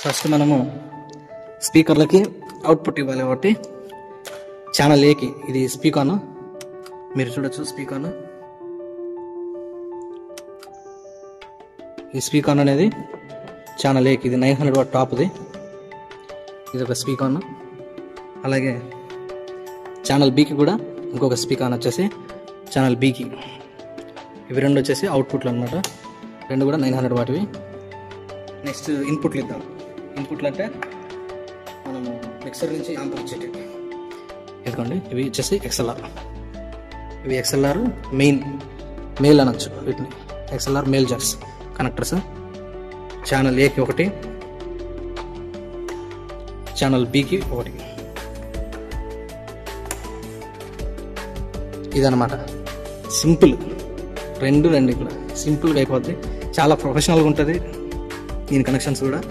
First మనము స్పీకర్లకి output ఇవ్వాలి కాబట్టి ఛానల్ ఏకి ఇది స్పీకర్, మీరు చూడొచ్చు స్పీకర్. ఈ స్పీకర్ అనేది ఛానల్ ఏకి, ఇది 900 వాట్ టాప్ది, ఇది ఒక స్పీకర్. అలాగే ఛానల్ బీకి కూడా ఇంకొక స్పీకర్ వచ్చేసి ఛానల్ బీకి. ఇవి రెండు వచ్చేసి అవుట్పుట్లు అనమాట, రెండు కూడా 900 వాట్వి. నెక్స్ట్ ఇన్పుట్లు ఇద్దాం. ఇన్పుట్లు అంటే మనము మిక్సర్ నుంచి యాంపుల్ ఇచ్చేటి ఎందుకండి. ఇవి వచ్చేసి XLR, ఇవి XLR మెయిల్ అనొచ్చు వీటిని, XLR male jacks connectors. Channel ఏకి ఒకటి, ఛానల్ బికి ఒకటి. ఇదన్నమాట సింపుల్, రెండు కూడా సింపుల్గా అయిపోద్ది, చాలా ప్రొఫెషనల్గా ఉంటుంది దీని కనెక్షన్స్ కూడా.